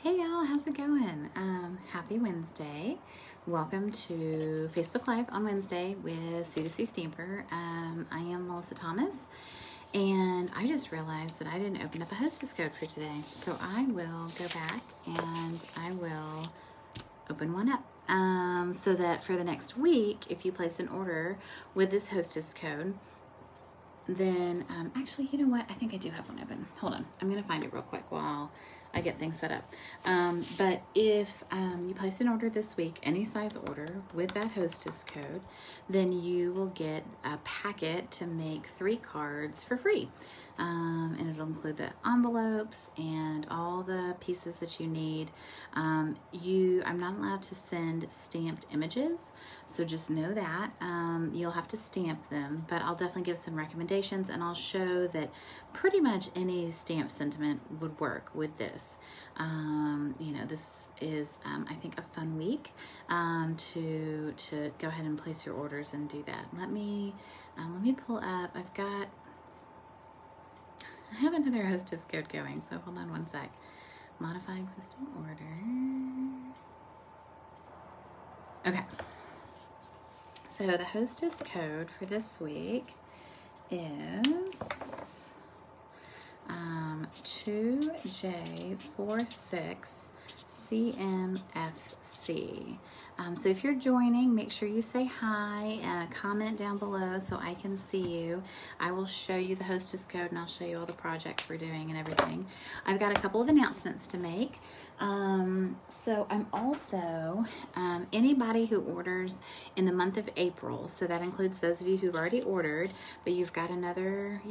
Hey y'all, how's it going? Happy Wednesday. Welcome to Facebook Live on Wednesday with C2C Stamper. I am Melissa Thomas, and I just realized that I didn't open up a hostess code for today. So I will go back and I will open one up. So that for the next week, if you place an order with this hostess code, then actually, you know what? I think I do have one open. Hold on. I'm going to find it real quick while I get things set up. But if you place an order this week, any size order with that hostess code, then you will get a packet to make 3 cards for free. And it'll include the envelopes and all the pieces that you need. I'm not allowed to send stamped images, so just know that. You'll have to stamp them, but I'll definitely give some recommendations, and I'll show that pretty much any stamp sentiment would work with this. This is, I think, a fun week to go ahead and place your orders and do that. Let me pull up. I have another hostess code going, so hold on one sec. Modify existing order. Okay. So the hostess code for this week is 2J46CMFC. So if you're joining, make sure you say hi, comment down below so I can see you. I will show you the hostess code and I'll show you all the projects we're doing and everything. I've got a couple of announcements to make. So I'm also, anybody who orders in the month of April, so that includes those of you who've already ordered, but you've got another,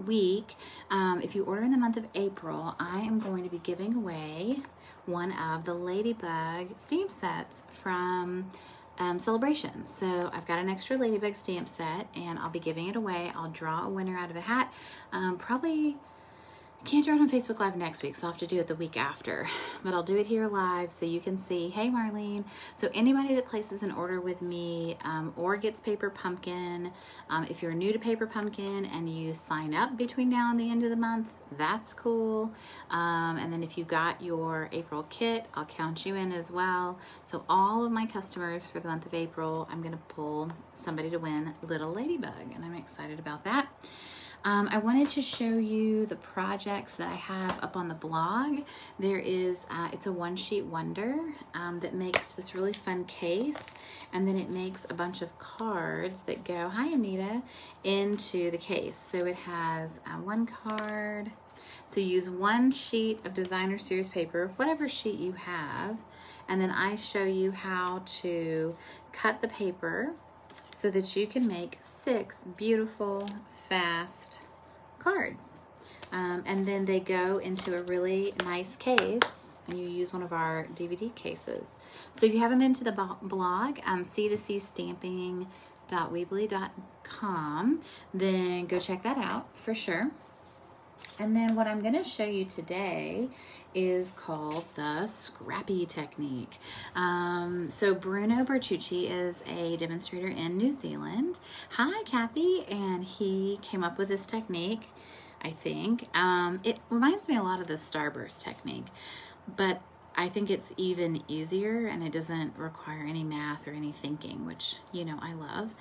week. If you order in the month of April, I am going to be giving away one of the Ladybug stamp sets from Celebration. So I've got an extra Ladybug stamp set and I'll be giving it away. I'll draw a winner out of a hat. Probably can't draw it on Facebook Live next week, so I'll have to do it the week after. But I'll do it here live so you can see, hey Marlene. So anybody that places an order with me or gets Paper Pumpkin, if you're new to Paper Pumpkin and you sign up between now and the end of the month, that's cool. And then if you got your April kit, I'll count you in as well. So all of my customers for the month of April, I'm gonna pull somebody to win Little Ladybug, and I'm excited about that. I wanted to show you the projects that I have up on the blog. There is, it's a one-sheet wonder that makes this really fun case, and then it makes a bunch of cards that go, hi Anita, into the case. So it has one card. So you use one sheet of designer series paper, whatever sheet you have, and then I show you how to cut the paper so that you can make 6 beautiful, fast cards. And then they go into a really nice case, and you use one of our DVD cases. So if you haven't been to the blog, c2cstamping.weebly.com, then go check that out for sure. And then what I'm going to show you today is called the Scrappy Technique. So Bruno Bertucci is a demonstrator in New Zealand. Hi, Kathy. And he came up with this technique, I think. It reminds me a lot of the Starburst technique, but I think it's even easier and it doesn't require any math or any thinking, which, I love.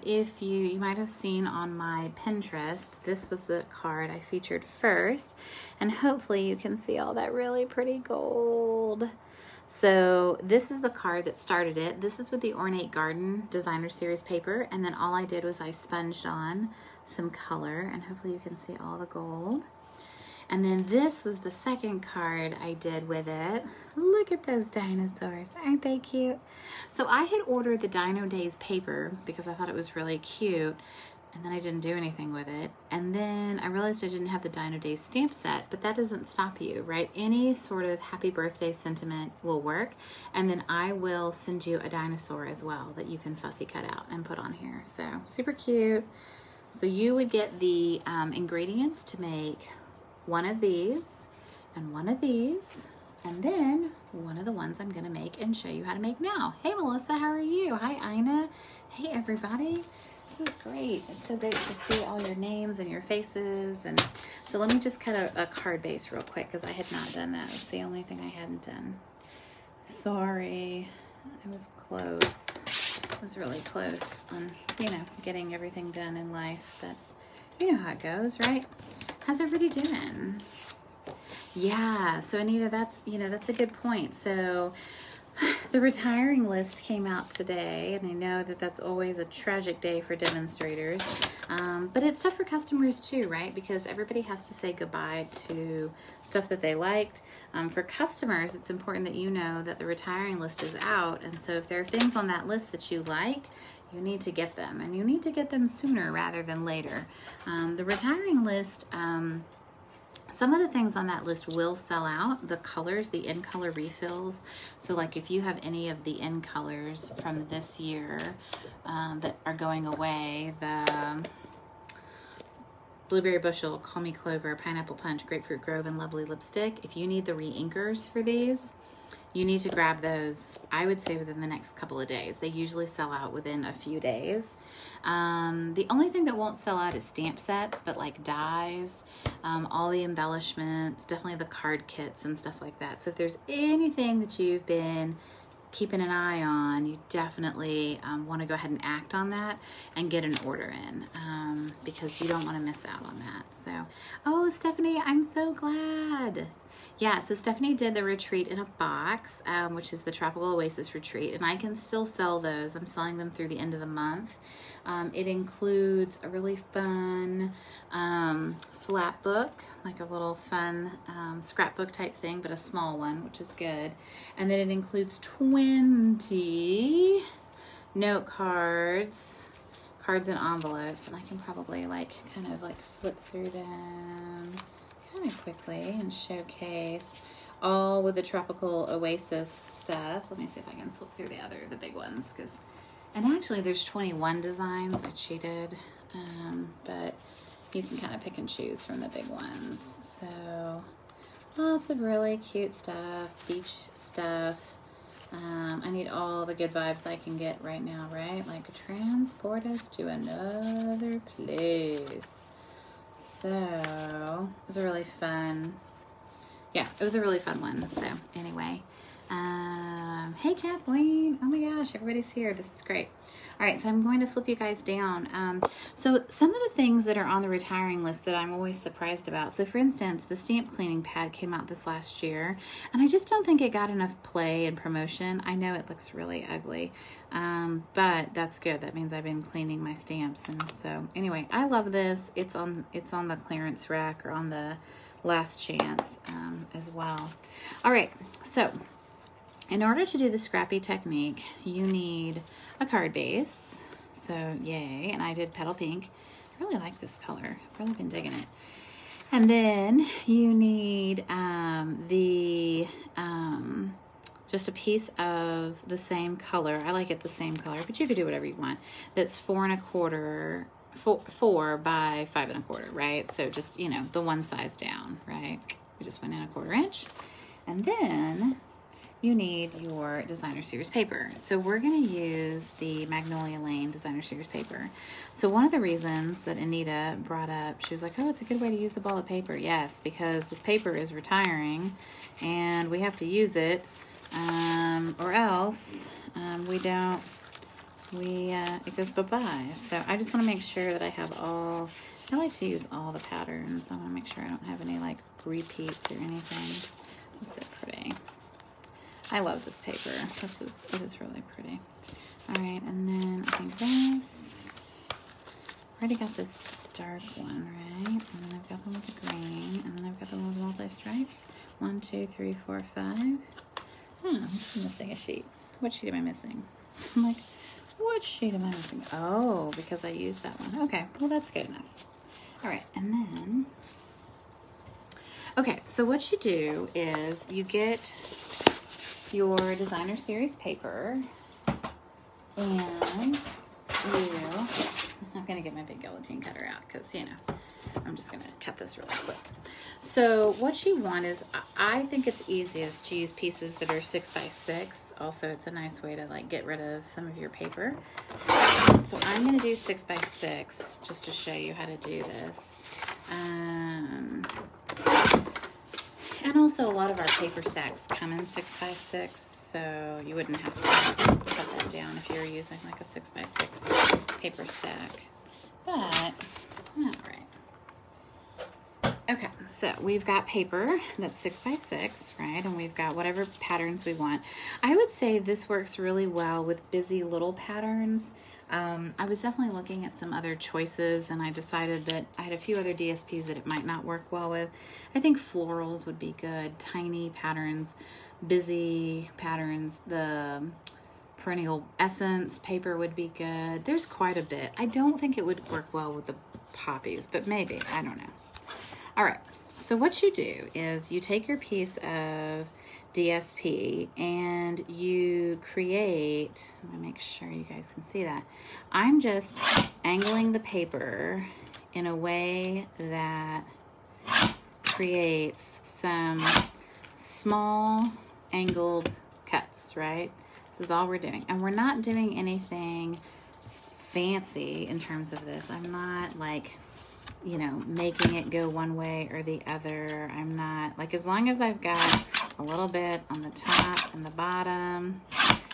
If you might have seen on my Pinterest, this was the card I featured first, and hopefully you can see all that really pretty gold. So this is the card that started it. This is with the Ornate Garden Designer Series paper, and then all I did was I sponged on some color, and hopefully you can see all the gold. And then this was the second card I did with it. Look at those dinosaurs, aren't they cute? So I had ordered the Dino Days paper because I thought it was really cute, and then I didn't do anything with it. And then I realized I didn't have the Dino Days stamp set, but that doesn't stop you, right? Any sort of happy birthday sentiment will work. And then I will send you a dinosaur as well that you can fussy cut out and put on here. So super cute. So you would get the ingredients to make one of these and one of these, and then one of the ones I'm gonna make and show you how to make now. Hey Melissa, how are you? Hi Ina. Hey everybody. This is great. It's so great to see all your names and your faces. And so let me just cut a card base real quick because I had not done that. It's the only thing I hadn't done. Sorry, I was close. I was really close on, you know, getting everything done in life. But you know how it goes, right? How's everybody doing? Yeah, so Anita, that's a good point. So the retiring list came out today, and I know that that's always a tragic day for demonstrators, but it's tough for customers too, right? Because everybody has to say goodbye to stuff that they liked. For customers, it's important that you know that the retiring list is out, and so if there are things on that list that you like, you need to get them, and you need to get them sooner rather than later. The retiring list, some of the things on that list will sell out. The colors, the in color refills. So like if you have any of the in colors from this year that are going away, the Blueberry Bushel, Call Me Clover, Pineapple Punch, Grapefruit Grove, and Lovely Lipstick, if you need the re-inkers for these, you need to grab those, I would say, within the next couple of days. They usually sell out within a few days. The only thing that won't sell out is stamp sets, but like dies, all the embellishments, definitely the card kits and stuff like that. So if there's anything that you've been keeping an eye on, you definitely want to go ahead and act on that and get an order in because you don't want to miss out on that. So, oh, Stephanie, I'm so glad. Yeah, so Stephanie did the retreat in a box, which is the Tropical Oasis retreat, and I can still sell those. I'm selling them through the end of the month. It includes a really fun flat book, like a little fun scrapbook type thing, but a small one, which is good. And then it includes 20 note cards, cards and envelopes, and I can probably kind of flip through them kind of quickly and showcase all with the Tropical Oasis stuff. Let me see if I can flip through the big ones, and actually there's 21 designs. I cheated, but you can kind of pick and choose from the big ones. So lots of really cute stuff, beach stuff. I need all the good vibes I can get right now, right? Like transport us to another place. So it was a really fun, it was a really fun one. So anyway, hey Kathleen, oh my gosh, everybody's here. This is great. All right, so I'm going to flip you guys down. So some of the things that are on the retiring list that I'm always surprised about. So for instance, the stamp cleaning pad came out this last year, and I just don't think it got enough play and promotion. I know it looks really ugly, but that's good. That means I've been cleaning my stamps. And so anyway, I love this. It's on the clearance rack or on the last chance as well. All right, so in order to do the scrappy technique, you need a card base. So yay, and I did Petal Pink. I really like this color. I've really been digging it. And then you need just a piece of the same color. I like it the same color, but you could do whatever you want. That's 4 by 5 1/4, right? So just, the one size down, right? We just went in 1/4 inch. And then you need your designer series paper. So we're going to use the Magnolia Lane designer series paper. So one of the reasons that Anita brought up, she was like, oh, it's a good way to use the ball of paper. Yes, because this paper is retiring and we have to use it, or else it goes bye-bye. So I just want to make sure that I have I like to use all the patterns. I want to make sure I don't have any repeats or anything. It's so pretty. I love this paper. It is really pretty. All right, and then I think this. I already got this dark one, right? And then I've got one with the green, and then I've got the one with multi-stripe. 1, 2, 3, 4, 5. I'm missing a sheet. What sheet am I missing? I'm like, what sheet am I missing? Oh, because I used that one. Okay, well that's good enough. All right, and then, okay, so what you do is you get your designer series paper, and I'm gonna get my big guillotine cutter out because I'm just gonna cut this really quick. So what you want is, I think it's easiest to use pieces that are 6 by 6. Also, it's a nice way to like get rid of some of your paper. So I'm gonna do 6 by 6 just to show you how to do this. And also a lot of our paper stacks come in 6 by 6, so you wouldn't have to cut that down if you were using like a 6 by 6 paper stack. But, all right. Okay, so we've got paper that's 6 by 6, right? And we've got whatever patterns we want. I would say this works really well with busy little patterns. I was definitely looking at some other choices, and I decided that I had a few other DSPs that it might not work well with. I think florals would be good, tiny patterns, busy patterns, the perennial essence paper would be good. There's quite a bit. I don't think it would work well with the poppies, but maybe, I don't know. All right, so what you do is you take your piece of DSP and you create, I'm gonna make sure you guys can see that. I'm just angling the paper in a way that creates some small angled cuts, right? This is all we're doing. And we're not doing anything fancy in terms of this. I'm not like, you know, making it go one way or the other. I'm not, like, as long as I've got a little bit on the top and the bottom,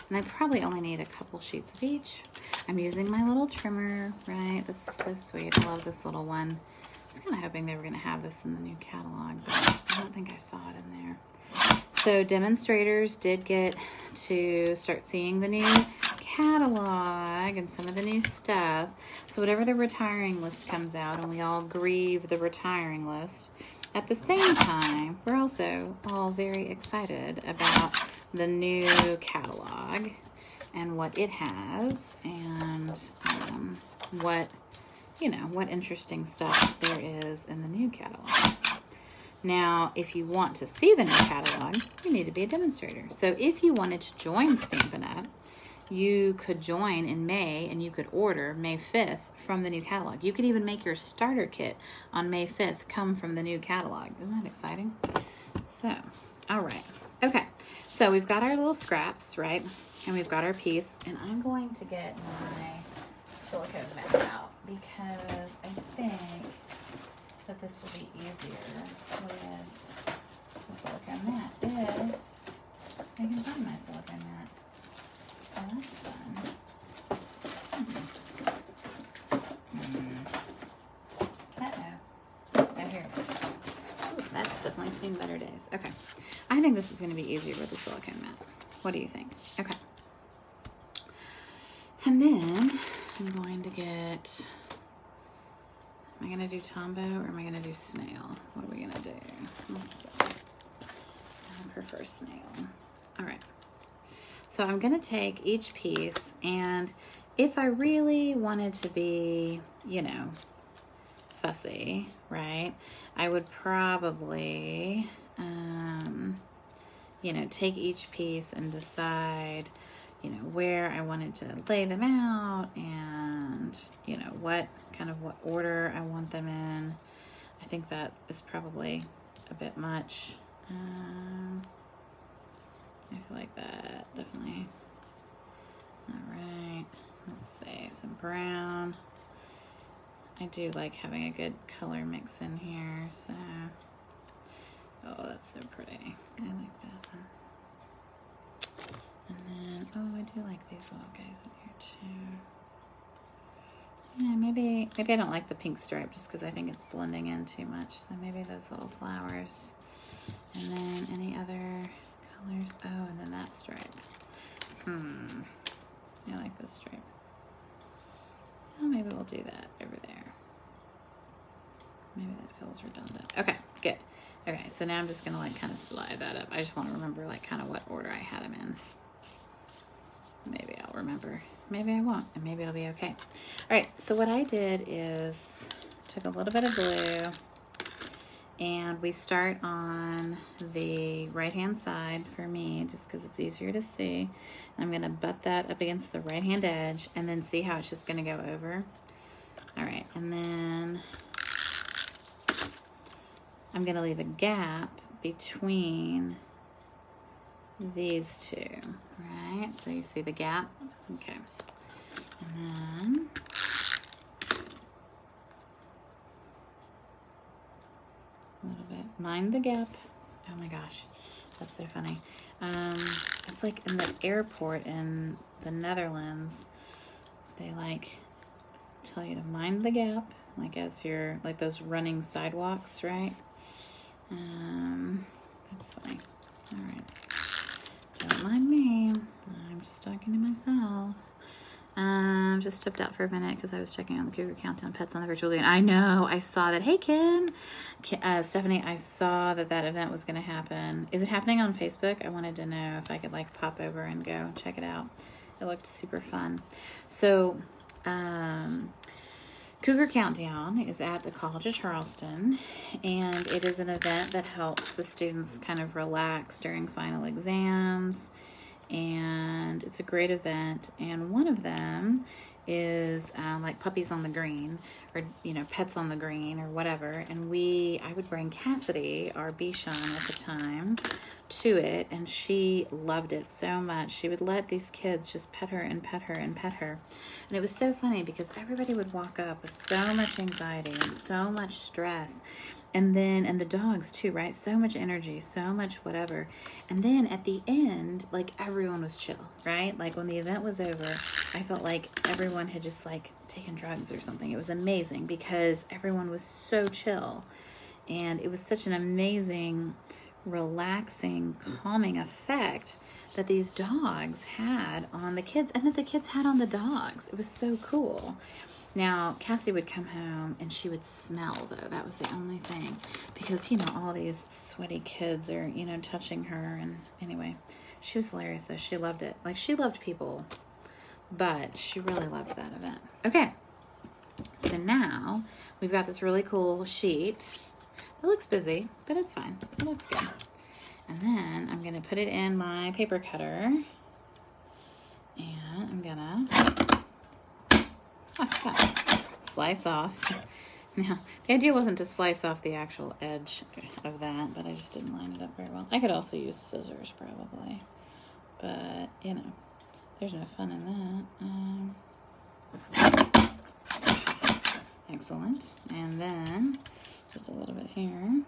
and I probably only need a couple sheets of each. I'm using my little trimmer, right? This is so sweet. I love this little one. I was kind of hoping they were going to have this in the new catalog, but I don't think I saw it in there. So demonstrators did get to start seeing the new catalog and some of the new stuff. So whatever the retiring list comes out, and we all grieve the retiring list, at the same time, we're also all very excited about the new catalog and what it has, and what, you know, what interesting stuff there is in the new catalog. Now, if you want to see the new catalog, you need to be a demonstrator. So if you wanted to join Stampin' Up!, you could join in May, and you could order May 5th from the new catalog. You could even make your starter kit on May 5th come from the new catalog. Isn't that exciting? So, all right. Okay, so we've got our little scraps, right? And we've got our piece, and I'm going to get my silicone mat out because I think that this will be easier with the silicone mat if I can find my silicone mat. Oh, that's fun. Uh-oh. Oh, here it is. Ooh, that's definitely seen better days. Okay. I think this is going to be easier with the silicone mat. What do you think? Okay. And then I'm going to get, am I going to do Tombow or am I going to do snail? What are we going to do? Let's see. I prefer snail. All right. So I'm going to take each piece, and if I really wanted to be, you know, fussy, right, I would probably, you know, take each piece and decide, you know, where I wanted to lay them out and, you know, what order I want them in. I think that is probably a bit much. I feel like that, definitely. All right, let's see, some brown. I do like having a good color mix in here, so. Oh, that's so pretty. I like that one. And then, oh, I do like these little guys in here too. Yeah, maybe I don't like the pink stripe just because I think it's blending in too much. So maybe those little flowers. And then any other colors? Oh, and then that stripe. I like this stripe. Well, maybe we'll do that over there. Maybe that feels redundant. Okay, good. Okay, so now I'm just gonna like kind of slide that up. I just want to remember like kind of what order I had them in. Maybe I'll remember. Maybe I won't, and maybe it'll be okay. All right, so what I did is took a little bit of blue, and we start on the right-hand side for me, just because it's easier to see. I'm gonna butt that up against the right-hand edge, and then see how it's just gonna go over. All right, and then I'm going to leave a gap between these two, right? So you see the gap? Okay. And then a little bit. Mind the gap. Oh my gosh, that's so funny. It's like in the airport in the Netherlands, they like tell you to mind the gap, like as you're like those running sidewalks, right? That's funny. All right. Don't mind me. I'm just talking to myself. Just stepped out for a minute because I was checking on the Cougar Countdown Pets on the Virtual Lagoon. I know. I saw that. Hey, Kim. Stephanie, I saw that event was going to happen. Is it happening on Facebook? I wanted to know if I could like pop over and go check it out. It looked super fun. So, Cougar Countdown is at the College of Charleston, and it is an event that helps the students kind of relax during final exams, and it's a great event. And one of them is like Puppies on the Green, or Pets on the Green, or whatever. And I would bring Cassidy, our Bichon at the time, to it, and she loved it so much. She would let these kids just pet her and pet her and pet her. And it was so funny because everybody would walk up with so much anxiety and so much stress. And the dogs too, right? So much energy, so much whatever. And then at the end, like everyone was chill, right? Like when the event was over, I felt like everyone had just like taken drugs or something. It was amazing because everyone was so chill. And it was such an amazing, relaxing, calming effect that these dogs had on the kids and that the kids had on the dogs. It was so cool. Now, Cassie would come home and she would smell, though. That was the only thing. Because, all these sweaty kids are, touching her. And anyway, she was hilarious, though. She loved it. Like, she loved people, but she really loved that event. Okay. So now we've got this really cool sheet. It looks busy, but it's fine. It looks good. And then I'm going to put it in my paper cutter. And I'm going to slice off. Now, the idea wasn't to slice off the actual edge of that, but I just didn't line it up very well. I could also use scissors probably, but there's no fun in that. Excellent. And then just a little bit here.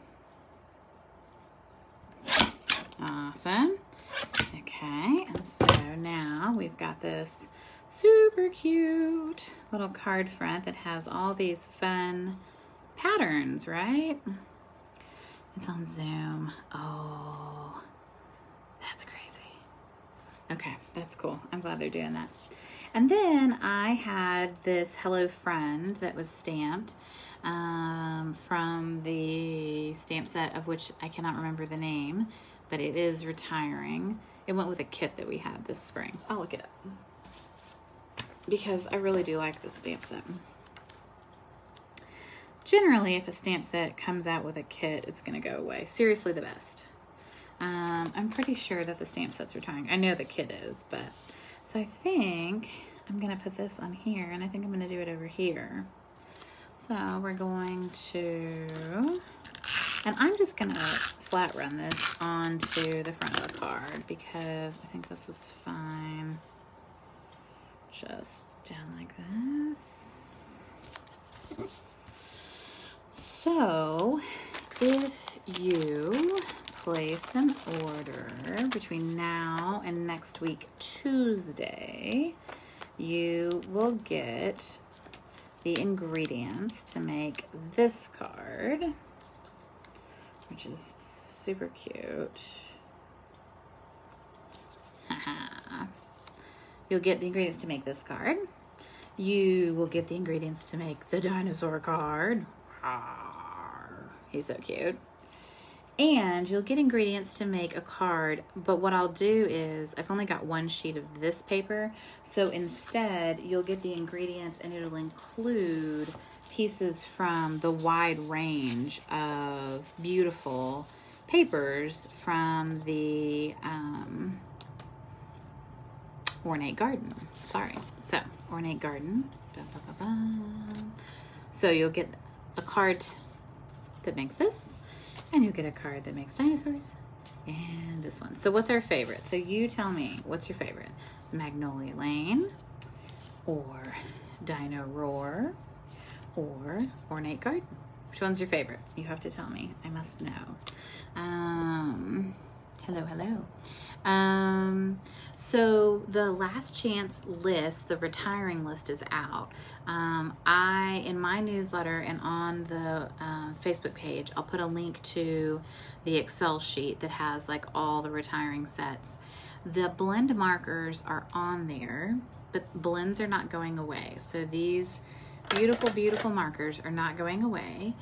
Awesome. Okay, and so now we've got this super cute little card front that has all these fun patterns, right? It's on Zoom. Oh, that's crazy. Okay, that's cool. I'm glad they're doing that. And then I had this Hello Friend that was stamped from the stamp set of which I cannot remember the name, but it is retiring. It went with a kit that we had this spring. I'll look it up because I really do like this stamp set. Generally, if a stamp set comes out with a kit, it's going to go away. Seriously, the best. I'm pretty sure that the stamp set's retiring. I know the kit is, but... So I think I'm going to put this on here, and I think I'm going to do it over here. So we're going to... And I'm just going to flat run this onto the front of the card because I think this is fine. Just down like this. So if you place an order between now and next week, Tuesday, you will get the ingredients to make this card, which is super cute. You'll get the ingredients to make this card. You will get the ingredients to make the dinosaur card. He's so cute. And you'll get ingredients to make a card, but what I'll do is, I've only got one sheet of this paper, so instead you'll get the ingredients and it'll include pieces from the wide range of beautiful papers from the Ornate Garden. Sorry. So, Ornate Garden. So you'll get a card that makes this. And you get a card that makes dinosaurs. And this one. So what's our favorite? So you tell me, what's your favorite? Magnolia Lane, or Dino Roar, or Ornate Garden? Which one's your favorite? You have to tell me. I must know. Hello. So the last chance list, the retiring list, is out. In my newsletter and on the Facebook page, I'll put a link to the Excel sheet that has like all the retiring sets. The blend markers are on there, but blends are not going away. So these beautiful markers are not going away.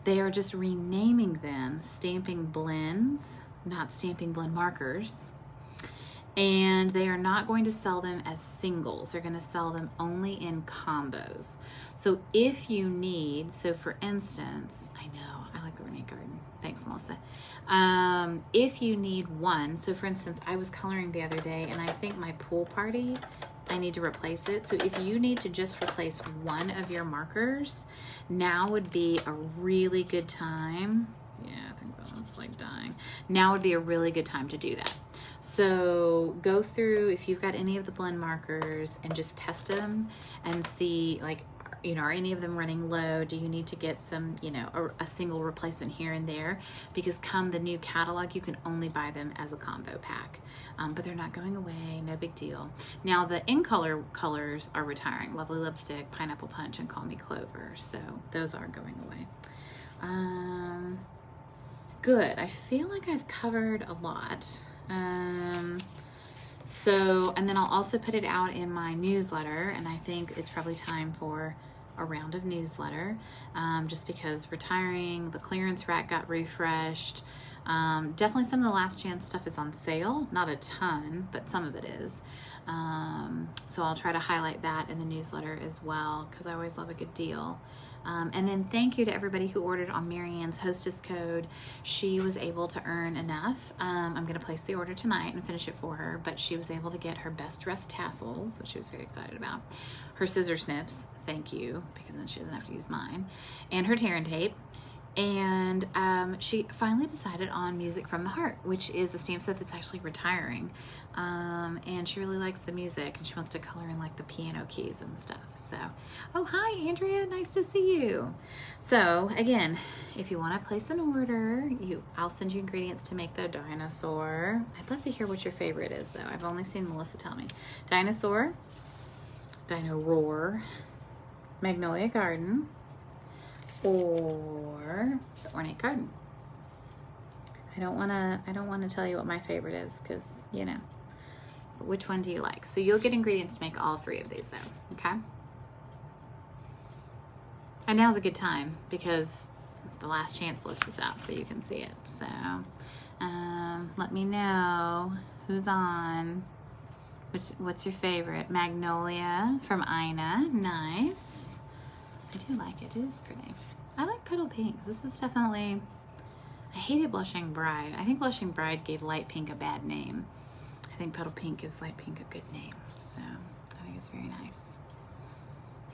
They are just renaming them Stamping Blends, not Stamping Blend Markers. And they are not going to sell them as singles. They're going to sell them only in combos. So if you need, so for instance, I know, I like the Ornate Garden. Thanks, Melissa. If you need one, so for instance, I was coloring the other day and I think my pool party, I need to replace it. So if you need to just replace one of your markers, now would be a really good time. Yeah, I think that one's like dying. Now would be a really good time to do that. So go through, if you've got any of the blend markers, and just test them and see, like, you know, are any of them running low? Do you need to get some, you know, a single replacement here and there? Because come the new catalog, you can only buy them as a combo pack. But they're not going away, no big deal. Now the in color colors are retiring. Lovely Lipstick, Pineapple Punch, and Call Me Clover. So those are going away. Good, I feel like I've covered a lot. So, and then I'll also put it out in my newsletter, and I think it's probably time for a round of newsletter, just because retiring, the clearance rack got refreshed. Definitely some of the last chance stuff is on sale, not a ton, but some of it is. So I'll try to highlight that in the newsletter as well, because I always love a good deal. And then thank you to everybody who ordered on Marianne's hostess code. She was able to earn enough. I'm going to place the order tonight and finish it for her, but she was able to get her best dressed tassels, which she was very excited about. Her scissor snips, thank you, because then she doesn't have to use mine, and her tear and tape. And she finally decided on Music from the Heart, which is a stamp set that's actually retiring. And she really likes the music, and she wants to color in like the piano keys and stuff. So, oh, hi, Andrea, nice to see you. So again, if you want to place an order, I'll send you ingredients to make the dinosaur. I'd love to hear what your favorite is, though. I've only seen Melissa tell me. Dinosaur, Dino Roar, Magnolia Garden, or the Ornate Garden. I don't want to tell you what my favorite is, because, you know, but which one do you like? So you'll get ingredients to make all three of these, though, okay? And now's a good time because the last chance list is out, so you can see it. So let me know who's on. What's your favorite? Magnolia from Ina, nice. I do like it. It is pretty. I like Petal Pink. This is definitely... I hated Blushing Bride. I think Blushing Bride gave Light Pink a bad name. I think Petal Pink gives Light Pink a good name. So I think it's very nice.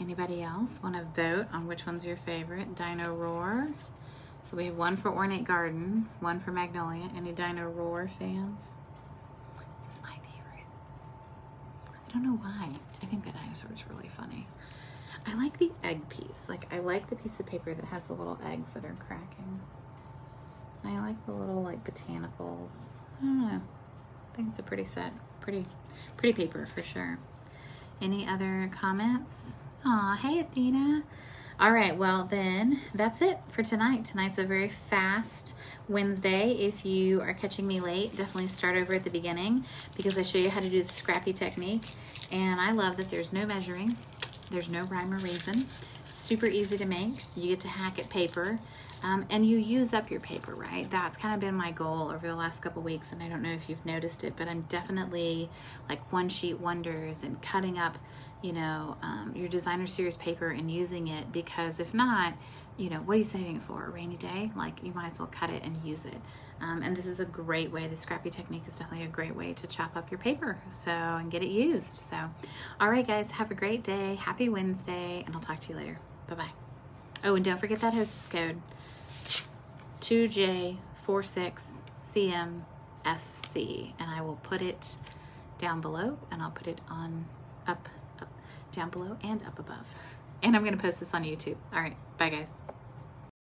Anybody else want to vote on which one's your favorite? Dino Roar. So we have one for Ornate Garden, one for Magnolia. Any Dino Roar fans? This is my favorite. I don't know why. I think the dinosaur is really funny. I like the egg piece. Like, I like the piece of paper that has the little eggs that are cracking. I like the little, like, botanicals. I don't know. I think it's a pretty set. Pretty paper for sure. Any other comments? Aw, hey, Athena. All right, well then, that's it for tonight. Tonight's a very fast Wednesday. If you are catching me late, definitely start over at the beginning, because I show you how to do the scrappy technique. And I love that there's no measuring. There's no rhyme or reason. Super easy to make. You get to hack at paper, and you use up your paper, right? That's kind of been my goal over the last couple weeks, and I don't know if you've noticed it, but I'm definitely like one sheet wonders and cutting up, you know, your designer series paper and using it, because if not, you know, what are you saving it for? A rainy day? Like, you might as well cut it and use it. And this is a great way. The scrappy technique is definitely a great way to chop up your paper, so, and get it used. So, all right, guys, have a great day. Happy Wednesday, and I'll talk to you later. Bye-bye. Oh, and don't forget that hostess code. 2J46CMFC, and I will put it down below, and I'll put it on up, down below and up above. And I'm going to post this on YouTube. All right, bye guys.